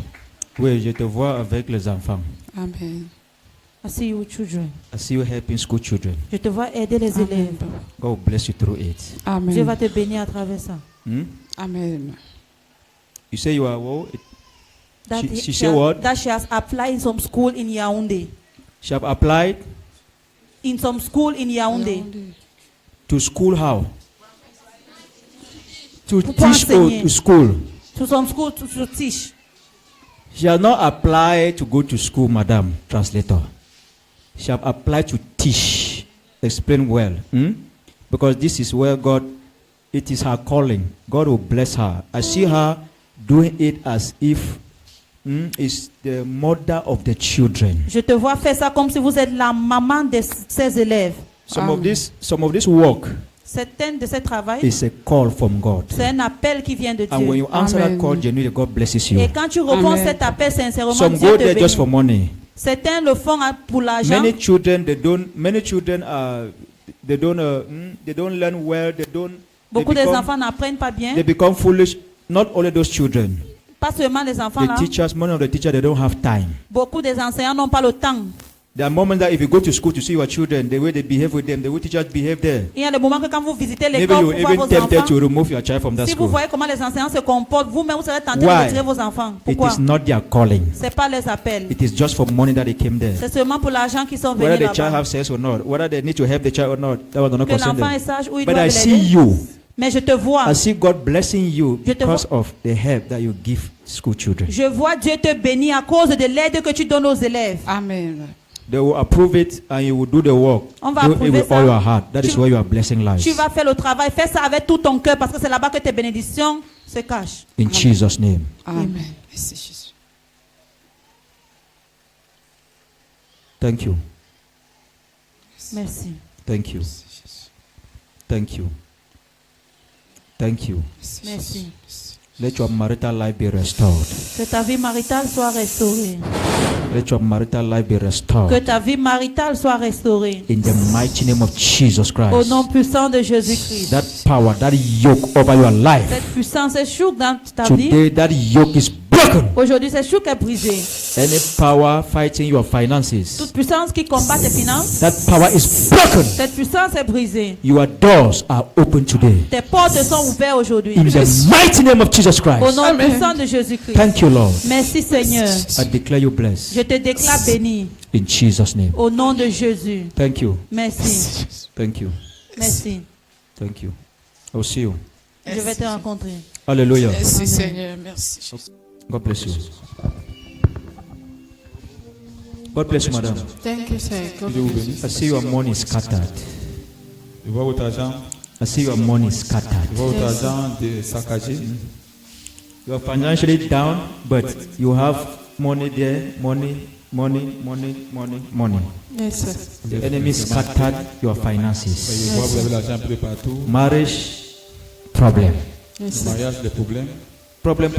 Oui, je te vois avec les enfants. Amen. I see you with children. I see you helping school children. Je te vois aider les Amen. élèves. God will bless you through it. Dieu va Amen. te bénir à travers ça. Amen. You say you are what? That, She say what? that she has applied in some school in Yaoundé. She have applied In some school in Yaoundé. to school how? To Pour teach or enseigner. to school. To some school to teach. She has not applied to go to school, Madam Translator. She have applied to teach. Explain well. Because this is where God, it is her calling. God will bless her. I see her doing it as if is the mother of the children. Je te vois faire ça comme si vous êtes la maman de ces élèves. Some of this work Certains de ces travail, is a call from God. c'est un appel qui vient de And when Dieu. you answer that Amen. call, genuinely, God blesses you. Et quand tu réponds Amen. cet appel sincèrement, Some Dieu go te there just for bénit. money. Certains le font pour l'argent. Many children, many children they don't learn well. Beaucoup des enfants n'apprennent pas bien. They become foolish. Not only those children. Pas seulement les enfants The là. teachers, many of the teachers, they don't have time. Beaucoup des enseignants n'ont pas le temps. There are moments that if you go to school to see your children, the way they behave with them, the way teachers behave there, Il y a des moments que quand vous visitez maybe l'école you pour voir even vos tempted enfants, to remove your child from that si vous school. voyez comment les enseignants se comportent, vous-même vous serez tenté Why? de retirer vos enfants. It Pourquoi? is not their calling. C'est pas les appels. It is just for money that they came there. C'est seulement pour l'argent qu'ils sont venus Whether the child là-bas. have sense or not, whether they need to help the child or not, that was not Que concern l'enfant est them. sage ou il But doit I l'aider. see you Mais je te vois. I see God blessing you Je te because vois. of the help that you give school children. Je vois Dieu te bénir à cause de l'aide que tu donnes aux élèves. Amen. They will approve it and you will do the work. On va Do it approuver with ça. all your heart. That is Tu- where you are blessing lives. Tu vas faire le travail. Fais ça avec tout ton cœur parce que c'est là-bas que tes bénédictions se cachent. In Jesus' name. Amen. Merci Jésus. Thank you. Merci. Thank you. Thank you. Thank you. Merci. Let your marital life be restored. Que ta vie maritale soit restaurée. Let your marital life be Que restored. ta vie maritale soit restaurée. In the mighty name of Jesus Au Christ. nom puissant de Jésus-Christ. That power, that yoke over your life. Cette puissance est chouk dans ta vie. Today, that yoke is broken. Aujourd'hui, cette chouk est brisée. Any power fighting your finances, Toute puissance qui combat tes finances, that power is broken. cette puissance est brisée. Your doors are open today. Tes portes sont ouvertes aujourd'hui. In the mighty name of Jesus Au Christ. nom puissant de Jésus-Christ. Thank you, Lord. Merci Seigneur. I declare you blessed. Je te déclare béni. In Jesus' name. Au nom de Jésus. Thank you. Merci. Thank you. Merci. Thank you. I'll see you. Je vais te rencontrer. Hallelujah. Merci Seigneur. Merci Jésus. God bless you. God bless you, madam. Thank you, sir. God Dieu vous bless you. bénisse. I see your money scattered. Je vois votre argent, I see your money je scattered. vois votre argent saccagé. You are financially down, but you have money there, money. Yes, sir. The enemy scattered your Je finances. vois vous avez l'argent un peu partout. Marriage problem. Yes, Le sir. mariage, des problèmes. Problem.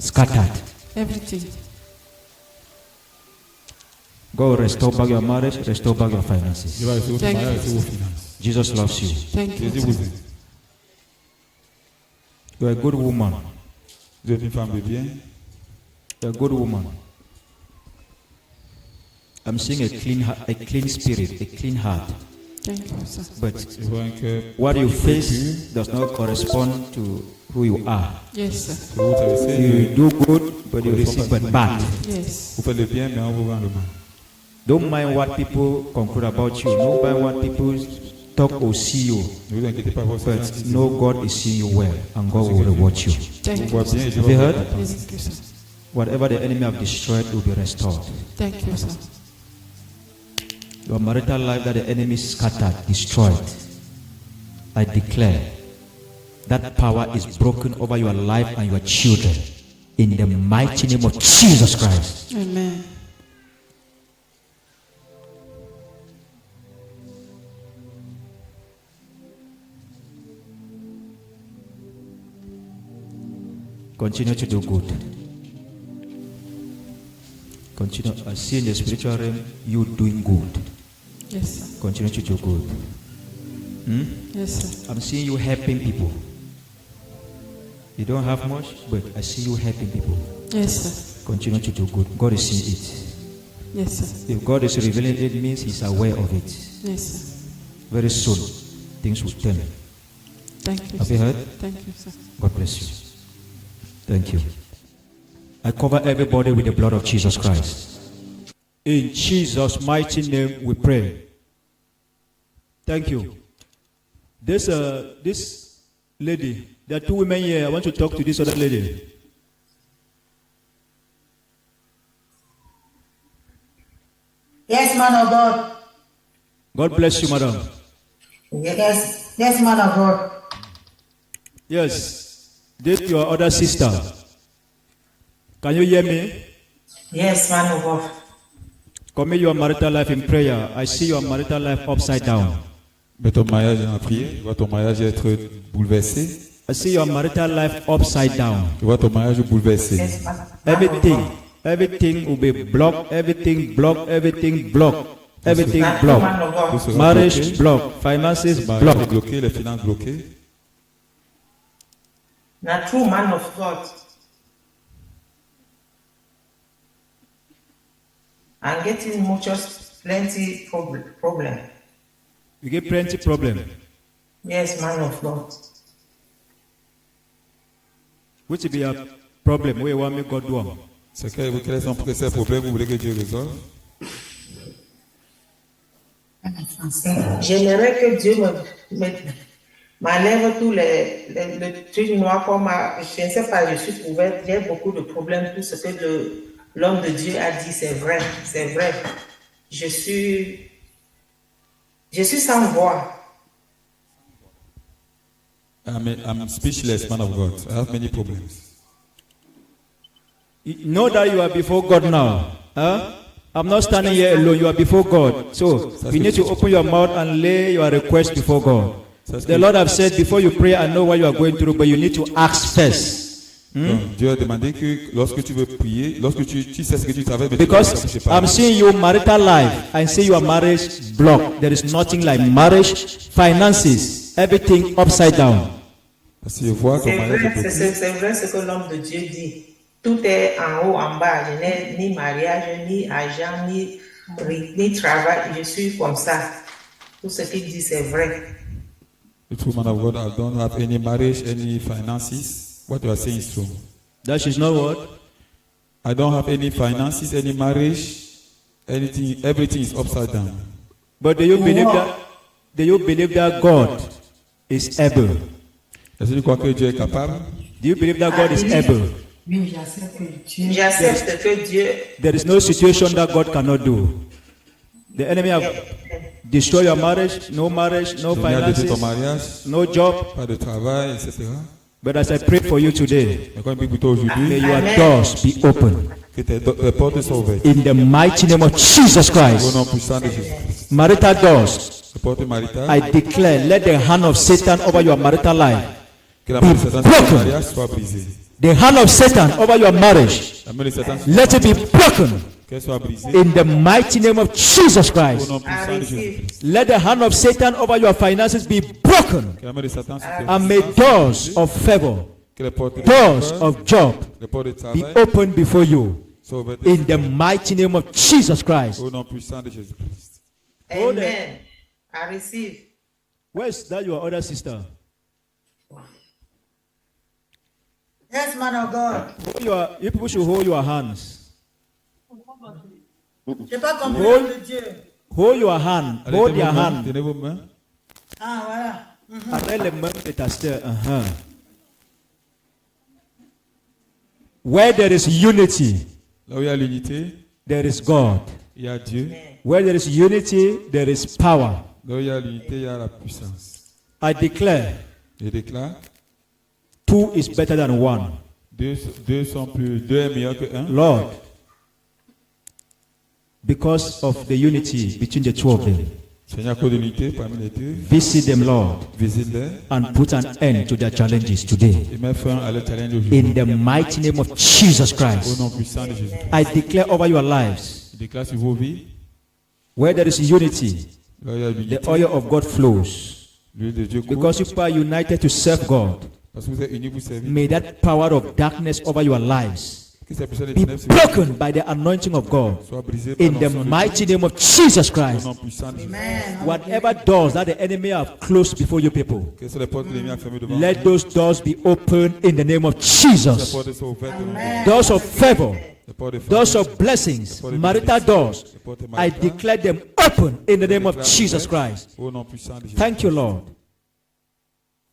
Scattered. Everything. God restore back your marriage, restore back your finances. Je vais rester votre Thank mariage, you. rester vos finances. Jesus loves you. Thank you. Jésus vous aime. You are a good woman. Vous êtes une femme de bien. You are a good woman. I'm seeing a clean spirit, a clean heart. Thank you, sir. But Je vois un cœur. what you qui est face does not correspond to who you are. Yes, sir. pur. Ce que vous avez fait, You do good, but you receive but bad. Yes. vous faites le bien, mais on vous rend le mal. Don't mind what people conclude about you. Don't mind what people talk or see you. Ne vous inquiétez pas, votre But know God is seeing you well, and God will reward you. Thank vous you. voit bien et je Have you vois heard? votre récompense. Thank you, sir. Whatever the enemy have destroyed will be restored. Thank you, sir. Your marital life that the enemy scattered, destroyed, I declare that power is broken over your life and your children in the mighty name of Jesus Christ. Amen. Continue to do good. Continue. I see in the spiritual realm you doing good. Yes, sir. Continue to do good. Hmm? Yes, sir. I'm seeing you helping people. You don't have much, but I see you helping people. Yes, sir. Continue to do good. God is seeing it. Yes, sir. If God is revealing it, means He's aware of it. Yes, sir. Very soon, things will turn. Thank you, Have you sir. heard? Thank you, sir. God bless you. Thank you. I cover everybody with the blood of Jesus Christ. In Jesus' mighty name we pray. Thank you. This lady, there are two women here. I want to talk to this other lady. Yes, man of God. God bless you, madam. Yes, man of God. Yes. This your other sister. Can you hear me? Yes, man of God. Commit your marital life in prayer. I see your marital life upside down. Mets ton mariage en prière. Je vois ton mariage être bouleversé. I see your marital life upside down. Je vois ton mariage bouleversé. Yes, man. Everything will be blocked. Everything blocked. Everything blocked. Everything Man blocked. of Tout God. sera Marriage bloqué. blocked. Finances Le mariage est blocked. bloqué, les finances bloquées. Not true man of God. I'm getting plenty problem. You get plenty problem. Yes, man of God. Which will be a problem? Where you want me God do? Quels sont ces problèmes que vous voulez que Dieu résolve? J'aimerais que Dieu m'enlève tous le truc noir comme je ne sais pas, je suis couverte, j'ai beaucoup de problèmes, tout ce que l'homme de Dieu a dit, c'est vrai, c'est vrai. Je suis sans voix. I'm speechless, man of God. I have many problems. You know that you are before God now. Huh? I'm not standing here alone. You are before God. So you need to open your mouth and lay your request before God. The Lord have said, before you pray, I know what you are going through, but you need to ask first. Donc, Dieu a demandé que lorsque tu veux prier, lorsque tu sais ce que tu savais, mais because I'm seeing your marital life, I see your marriage blocked. There is nothing like marriage, finances, everything upside down. Parce que je vois ton mariage est bloqué. C'est vrai ce que l'homme de Dieu dit. Tout est en haut, en bas. Je n'ai ni mariage, ni argent, ni travail. Je suis comme ça. Tout ce qu'il dit, c'est vrai. The true man of God, I don't have any marriage, any finances. What you are saying is true. That is not what? I don't have any finances, any marriage, anything, everything is upside down. But do you believe that God is able? Est-ce que tu crois que Dieu est capable? Do you believe that God is able? Oui, j'accepte que Dieu. There is no situation that God cannot do. The enemy have destroyed your marriage, no finances, no job. Pas de travail, etc. But as I pray for you today, Mais quand il prie pour toi aujourd'hui, may your doors be open. que tes portes soient ouvertes. In the mighty name of Jesus Au Christ. nom puissant de Jésus. Marital doors, Les portes maritales, I declare, let the hand of Satan over your marital life, que la main de Satan sur ton mariage soit brisée. the hand of Satan over your marriage, La main de Satan sur let it be broken. qu'elle soit brisée. In the mighty name of Jesus Au Christ. nom puissant de Jésus. Let the hand of Satan over your finances be broken. Que la main de Satan sur tes And may doors of favor, que les portes de doors faveur, of job les portes de be travail opened before you. soient ouvertes. In the mighty name of Jesus Christ. Au nom puissant de Jésus-Christ. Amen. I receive. Where's that your other sister? Yes, man of God. You people should hold your hands. J'ai pas compris Hold. de Dieu. Hold your hand. Hold your hand. Tenez vos mains. Ah, voilà. Après les mains de ta sœur. Where there is unity, Là où il y a l'unité, there is God. il y a Dieu. Where there is unity, there is power. Là où il y a l'unité, il y a la puissance. I declare, Je déclare, 2 is better than 1. deux est meilleur que un. Lord, because of the unity between the two of them, Seigneur, à cause de l'unité parmi les deux, visit them, Lord, visite-les and put an end to their challenges today. et mets fin à leur challenge aujourd'hui. In the mighty name of Jesus Au Christ, nom puissant de Jésus. I declare over your lives, Je déclare sur vos vies, where there is unity, là où il y a l'unité, the oil of God flows. l'huile de Dieu coule. Because you are united to serve God, Parce que vous êtes unis pour servir. may that power of darkness over your lives Que cette puissance des be ténèbres sur vous broken by the anointing of God. soit brisée par In the l'onction de mighty name of Jesus Dieu. Au Christ, nom puissant de Jésus. whatever doors that the enemy have closed before you people, Que sont les portes de l'ennemi à fermer devant let vous. those doors be opened in the name of Les Jesus. portes sont ouvertes au nom de Jésus. Doors of favor, Les portes de doors faveur, of blessings, marital doors, les portes I maritales, declare them open in the name of Jesus Christ. au nom puissant de Jésus. Thank you, Lord.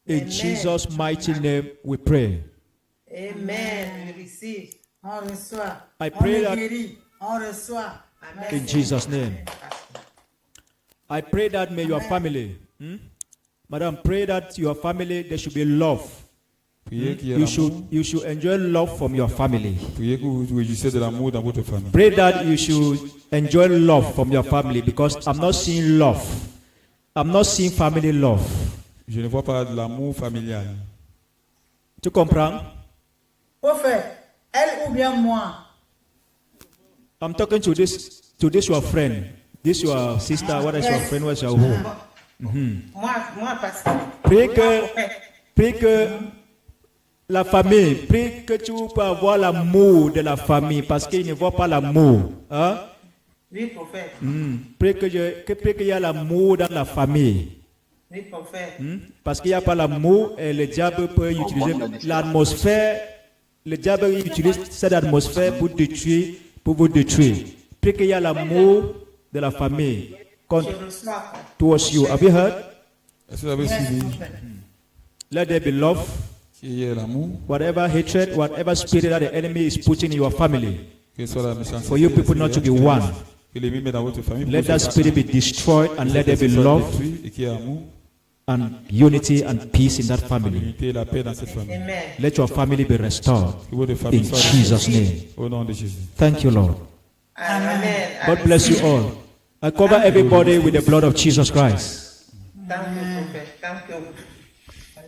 In Jesus' mighty name we pray. Amen. We receive. On reçoit. I On pray est that guéri. On reçoit. in Jesus' name. I pray that may your family, Madam, pray that your family, there should be love. Priez qu'il y ait l'amour. You should enjoy love from your family. Priez que vous jouissez de l'amour dans votre famille. Pray that you should enjoy love from your family, because I'm not seeing love. I'm not seeing family love. Je ne vois pas de l'amour familial. Tu comprends? Prophète, elle ou bien moi? I'm talking to this your friend. This your sister. What is your friend? What's your home? Moi, pasteur. Prie que la famille, prie que tu peux avoir l'amour de la famille, parce qu'il ne voit pas l'amour. Hein? Oui, prophète. Prie qu'il y a l'amour dans la famille. Oui, prophète. Parce qu'il n'y a pas l'amour, et le diable peut utiliser l'atmosphère. Le diable utilise cette atmosphère pour vous détruire. Prie qu'il y a l'amour de la famille Je reçois. towards you. Have you heard? Est-ce que vous avez suivi? Let there be love. Qu'il y ait l'amour. Whatever hatred, whatever spirit that the enemy is putting in your family, Que soit la méchanceté. for you people not to be one. Que l'ennemi met dans votre famille. Let that spirit be destroyed and let there be love Et qu'il y ait amour. and unity and peace in that family. L'unité et la paix dans cette famille. Amen. Let your family be restored Que votre famille in soit Jesus' name. au nom de Jésus. Thank you, Lord. Amen. God bless you all. I cover everybody with the blood of Jesus Christ. Thank you, Prophet. Thank you.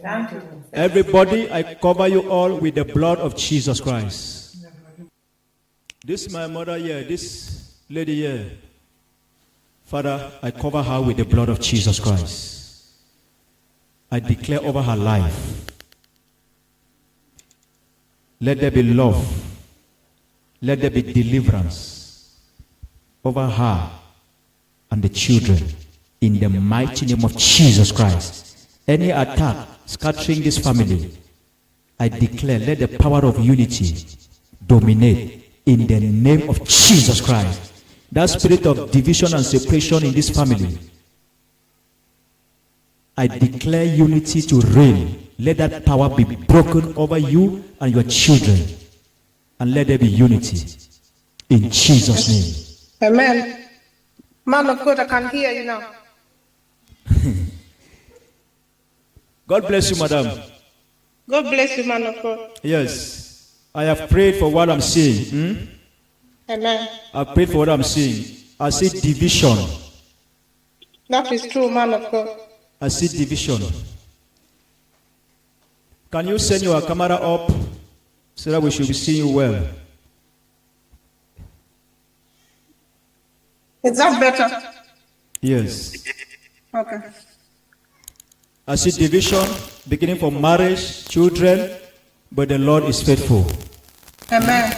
Thank you. Everybody, I cover you all with the blood of Jesus Christ. This is my mother here, this lady here. Father, I cover her with the blood of Jesus Christ. I declare over her life. Let there be love. Let there be deliverance over her and the children in the mighty name of Jesus Christ. Any attack scattering this family, I declare, let the power of unity dominate in the name of Jesus Christ. That spirit of division and separation in this family, I declare unity to reign. Let that power be broken over you and your children, and let there be unity in Jesus' name. Amen. Man of God, I can hear you now. God bless you, madam. God bless you, man of God. Yes, I have prayed for what I'm seeing. Amen. I prayed for what I'm seeing. I see division. That is true, man of God. I see division. Can you send your camera up so that we should be seeing you well? Is that better? Yes. Okay. I see division beginning from marriage, children, but the Lord is faithful. Amen.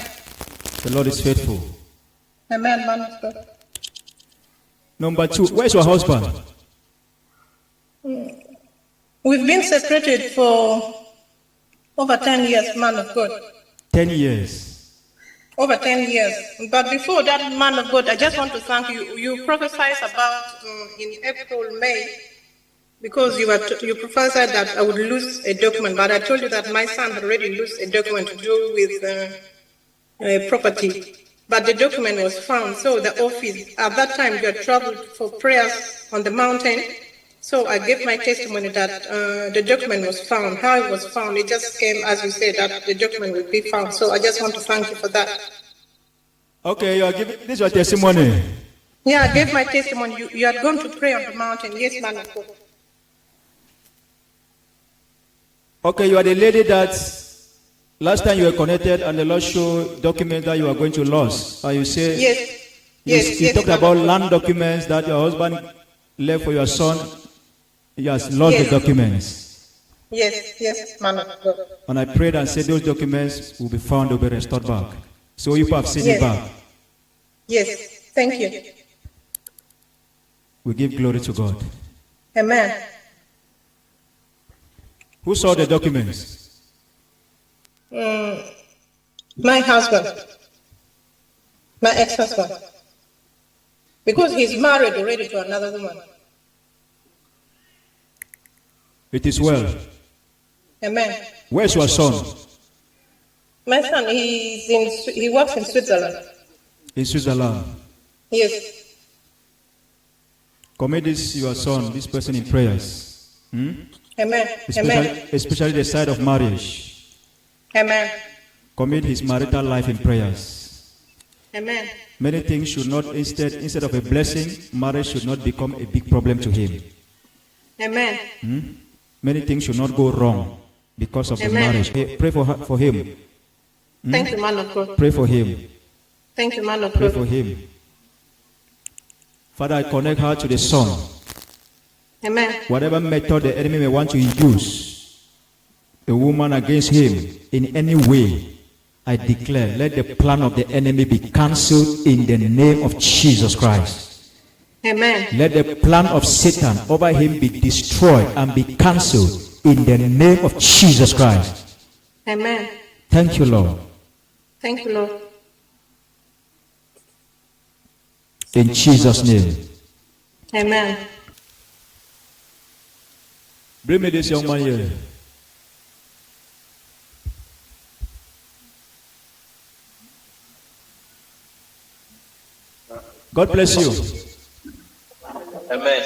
The Lord is faithful. Amen, man of God. Number 2, where's your husband? We've been separated for over 10 years, man of God. 10 years. Over 10 years. But before that, man of God, I just want to thank you. You prophesied about in April, May, because you prophesied that I would lose a document, but I told you that my son had already lost a document to do with property. But the document was found. So the office, at that time, you had traveled for prayers on the mountain. So I gave my testimony that the document was found. How it was found, it just came as you said that the document would be found. So I just want to thank you for that. Okay, you are giving this is your testimony. Yeah, I gave my testimony. You had gone to pray on the mountain. Yes, man of God. Okay, you are the lady that last time you were connected and the Lord showed documents that you are going to lose. And you say, yes. You talked about land documents that your husband left for your son. He has lost the documents. Yes, man of God. And I prayed and said those documents will be found, will be restored back. So you have seen it back. Yes, thank you. We give glory to God. Amen. Who saw the documents? My husband. My ex-husband. Because he's married already to another woman. It is well. Amen. Where's your son? My son, he works in Switzerland. In Switzerland. Yes. Commit this your son, this person in prayers. Amen. Especially the side of marriage. Amen. Commit his marital life in prayers. Amen. Many things should not, instead of a blessing, marriage should not become a big problem to him. Amen. Many things should not go wrong because of the marriage. Hey, pray for him. Thank you, man of God. Pray for him. Thank you, man of Pray God. for him. Father, I connect her to the son. Amen. Whatever method the enemy may want to use a woman against him in any way, I declare, let the plan of the enemy be cancelled in the name of Jesus Christ. Amen. Let the plan of Satan over him be destroyed and be cancelled in the name of Jesus Christ. Amen. Thank you, Lord. Thank you, Lord. In Jesus' name. Amen. Bring me this young man here. God bless you. Amen.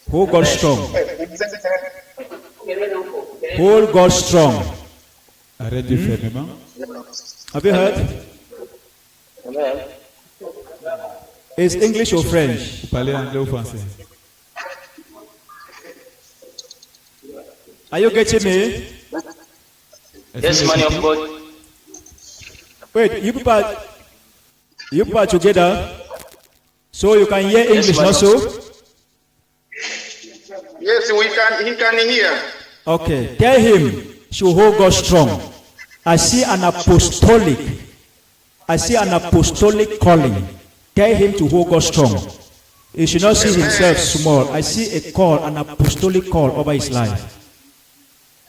Hold God strong. Hold God strong. Arrêtez fermement. Have you heard? Amen. It's English or French? Vous parlez anglais ou français? Are you getting me? Yes, man of God. Wait, you people are together, so you can hear English, man not of so? Yes, we can. He can hear. Okay, tell him to hold God strong. I see an apostolic calling. Tell him to hold God strong. He should not see himself small. I see a call, an apostolic call over his life.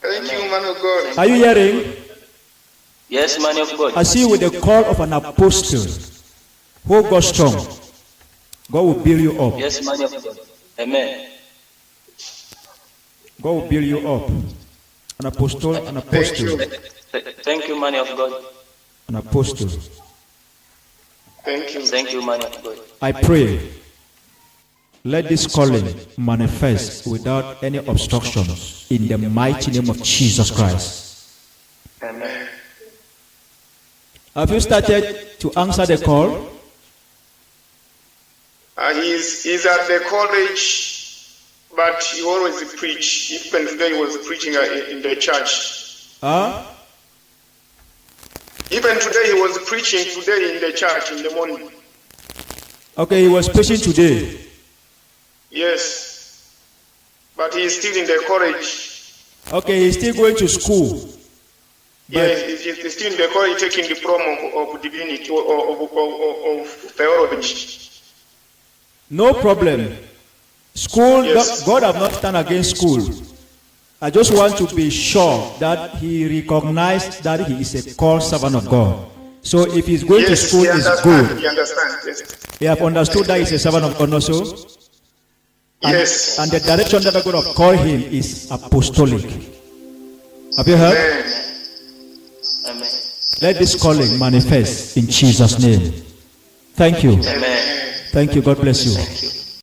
Thank you, man of God. Are you hearing? Yes, man of God. I see you with the call of an apostle. Hold God strong. God will build you up. Yes, man of God. Amen. God will build you up. An apostle, an apostle, Thank you, man of God. an apostle. Thank you. Thank you, man of God. I pray, let this calling manifest without any obstructions in the mighty name of Jesus Christ. Amen. Have you started to answer the call? He's at the college, but he always preach. Even today he was preaching in the church. Huh? Even today he was preaching today in the church in the morning. Okay, he was preaching today. Yes. But he is still in the college. Okay, he's still going to school. Yes, he's still in the college taking the diploma of divinity of theology. No problem. School, Yes. God have not stand against school. I just want to be sure that he recognized that he is a called servant of God. So if he's going to school, he it's understand. good. He understands. Yes. He have understood that he's a servant of God also. And, Yes. and the direction that God have called him is apostolic. Have you heard? Amen. Amen. Let this calling manifest in Jesus' name. Thank you. Amen. Thank you. God bless you. Thank you.